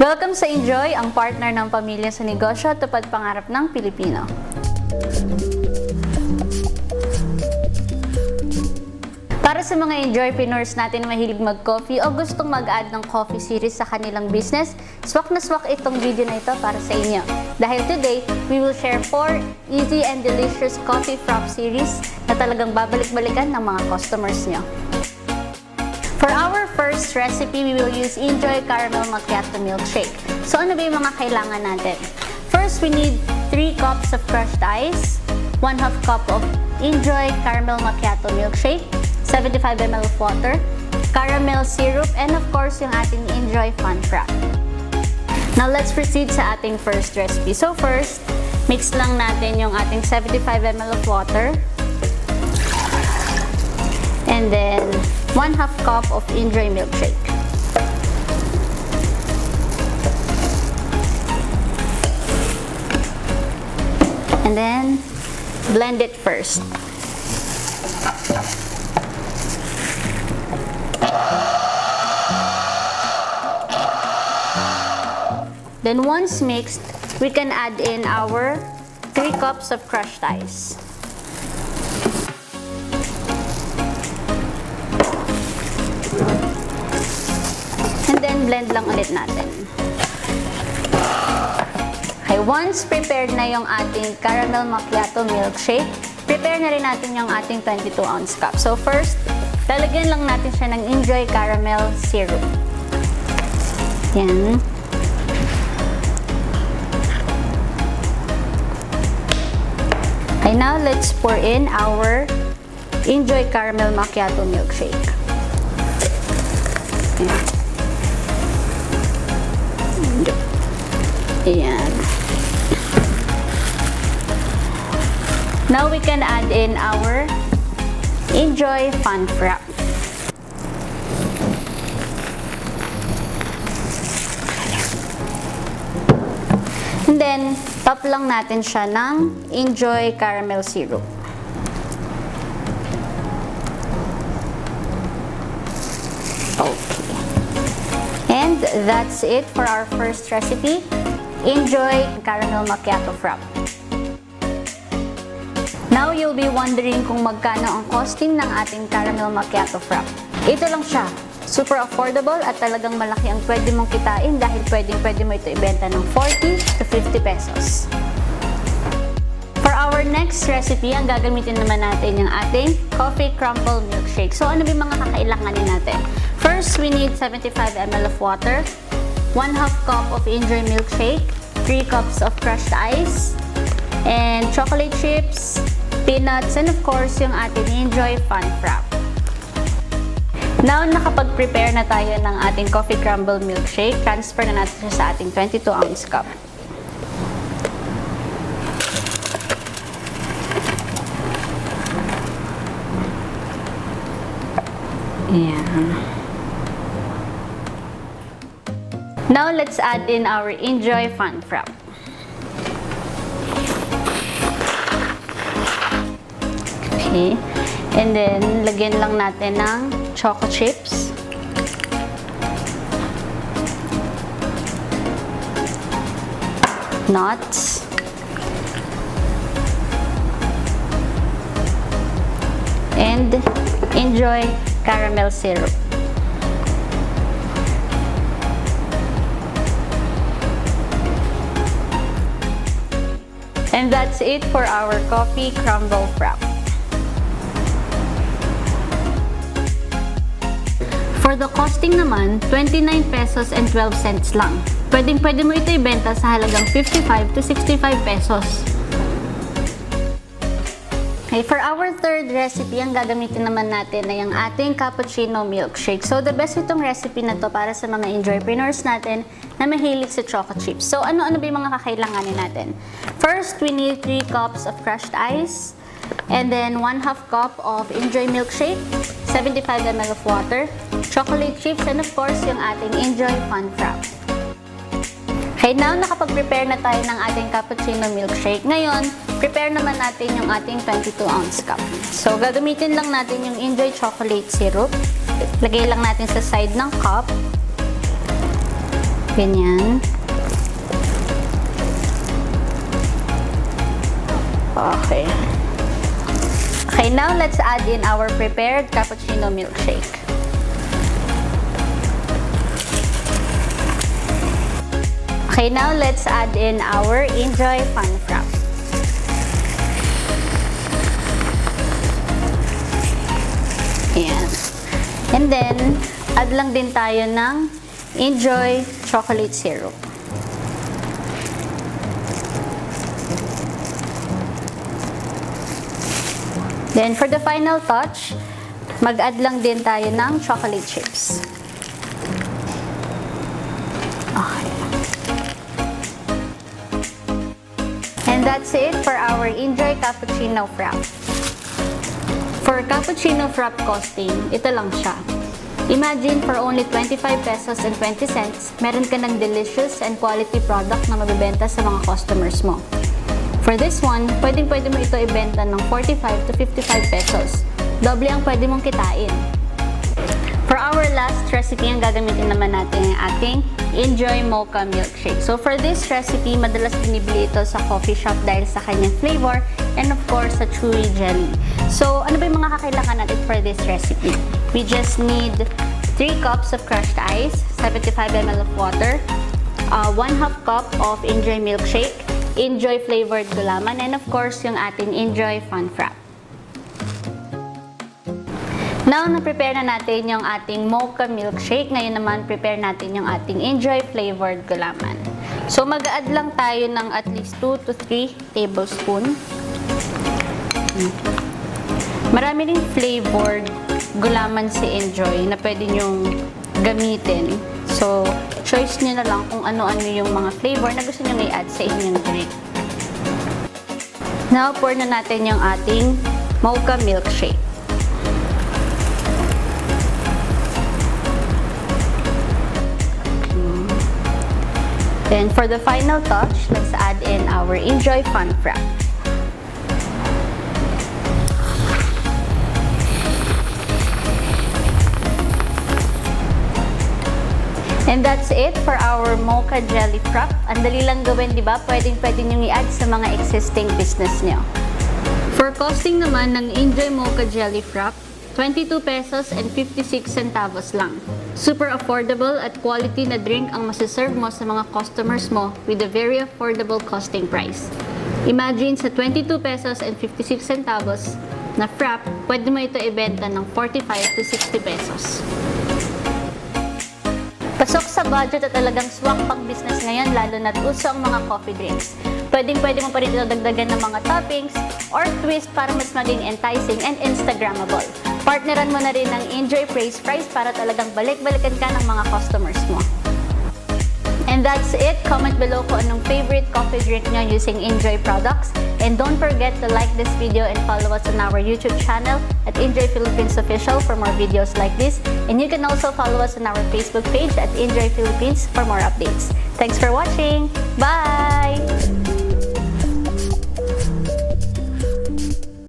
Welcome sa Enjoy, ang partner ng pamilya sa negosyo at tupad pangarap ng Pilipino. Para sa mga enjoypreneurs natin na mahilig mag-coffee o gustong mag-add ng coffee series sa kanilang business, swak na swak itong video na ito para sa inyo. Dahil today, we will share 4 easy and delicious coffee frappe series na talagang babalik-balikan ng mga customers nyo. For our first recipe, we will use Enjoy Caramel Macchiato Milkshake. So ano ba yung mga kailangan natin? First, we need 3 cups of crushed ice, 1/2 cup of Enjoy Caramel Macchiato Milkshake, 75 ml of water, caramel syrup, and of course yung ating Enjoy Fun Frappe. Now let's proceed sa ating first recipe. So first, mix lang natin yung ating 75 ml of water, and then 1/2 cup of Enjoy milkshake. And then blend it first. Then once mixed, we can add in our 3 cups of crushed ice. And then blend lang ulit natin. Okay, once prepared na yung ating caramel macchiato milkshake, prepare na rin natin yung ating 22-ounce cup. So first, lalagyan lang natin siya ng Enjoy caramel syrup. Yan. Okay, now let's pour in our Enjoy caramel macchiato milkshake. Ayan. Now we can add in our Enjoy Fun Frappe. And then, top lang natin siya ng Enjoy caramel syrup. Okay. And that's it for our first recipe, Enjoy Caramel Macchiato Frappe. Now, you'll be wondering kung magkano ang costing ng ating Caramel Macchiato Frappe. Ito lang siya. Super affordable at talagang malaki ang pwede mong kitain dahil pwede mo ito ibenta ng 40 to 50 pesos. For our next recipe, ang gagamitin naman natin yung ating coffee crumble milkshake. So, ano ba yung mga kakailanganin natin? First, we need 75 ml of water, 1/2 cup of Enjoy milkshake, 3 cups of crushed ice, and chocolate chips, peanuts, and of course, yung ating Enjoy Fun Frappe. Now, nakapag-prepare na tayo ng ating coffee crumble milkshake, transfer na natin siya sa ating 22-ounce cup. Ayan. Now, let's add in our Enjoy Fun Frappe. Okay. And then, lagyan lang natin ng choco chips. Nuts. And Enjoy caramel syrup. And that's it for our coffee crumble frappe. For the costing naman, 29 pesos and 12 cents lang. Pwede mo ito ibenta sa halagang 55 to 65 pesos. Okay, for our third recipe, ang gagamitin naman natin ay ang ating cappuccino milkshake. So, the best itong recipe na to para sa mga enjoypreneurs natin na mahilig sa choco chips. So, ano-ano ba yung mga kakailanganin natin? First, we need 3 cups of crushed ice, and then 1/2 cup of Enjoy milkshake, 75 ml of water, chocolate chips, and of course, yung ating Enjoy Fun Frappe. Okay, now nakapag-prepare na tayo ng ating cappuccino milkshake. Ngayon, prepare naman natin yung ating 22-ounce cup. So, gagamitin lang natin yung Enjoy chocolate syrup. Lagay lang natin sa side ng cup. Ganyan. Okay. Okay, now let's add in our prepared cappuccino milkshake. Okay, now let's add in our Enjoy Fun Frappe. Ayan. And then, add lang din tayo ng Enjoy Chocolate Syrup. Then, for the final touch, mag-add lang din tayo ng chocolate chips. Okay. And that's it for our Enjoy Cappuccino Frappe. For Cappuccino Frappe costing, ito lang siya. Imagine for only 25 pesos and 20 cents, meron ka ng delicious and quality product na mabibenta sa mga customers mo. For this one, pwedeng-pwede mo ito ibenta ng 45 to 55 pesos. Doble ang pwede mong kitain. For our last recipe, ang gagamitin naman natin ang ating Enjoy Mocha Milkshake. So for this recipe, madalas binibili ito sa coffee shop dahil sa kanyang flavor and of course sa chewy jelly. So ano ba yung mga kakailangan natin for this recipe? We just need 3 cups of crushed ice, 75 ml of water, 1/2 cup of Enjoy Milkshake, Enjoy flavored gulaman, and of course, yung ating Enjoy Fun Frappe. Now, na-prepare na natin yung ating mocha milkshake. Ngayon naman, prepare natin yung ating Enjoy flavored gulaman. So, mag-add lang tayo ng at least 2 to 3 tablespoon. Marami ring flavored gulaman si Enjoy na pwede nyong gamitin. So, choice nyo na lang kung ano-ano yung mga flavor na gusto nyo i-add sa inyong drink. Now, pour na natin yung ating mocha milkshake. Then, for the final touch, let's add in our Enjoy Fun Frappe. And that's it for our mocha jelly frappe. Ang dali lang gawin, di ba? Pwedeng-pwede nyo i-add sa mga existing business nyo. For costing naman ng Enjoy Mocha Jelly Frappe, 22 pesos and 56 centavos lang. Super affordable at quality na drink ang masiserve mo sa mga customers mo with a very affordable costing price. Imagine sa 22 pesos and 56 centavos na frappe, pwede mo ito ibenta ng 45 to 60 pesos. Pasok sa budget at talagang swak pang business ngayon, lalo na't uso ang mga coffee drinks. Pwedeng-pwede mo pa rin ito dagdagan ng mga toppings or twist para mas maging enticing and Instagrammable. Partneran mo na rin ng Enjoy Praise Price para talagang balik-balikan ka ng mga customers mo. And that's it. Comment below kung anong favorite coffee drink nyo using Enjoy products. And don't forget to like this video and follow us on our YouTube channel at Enjoy Philippines Official for more videos like this. And you can also follow us on our Facebook page at Enjoy Philippines for more updates. Thanks for watching. Bye!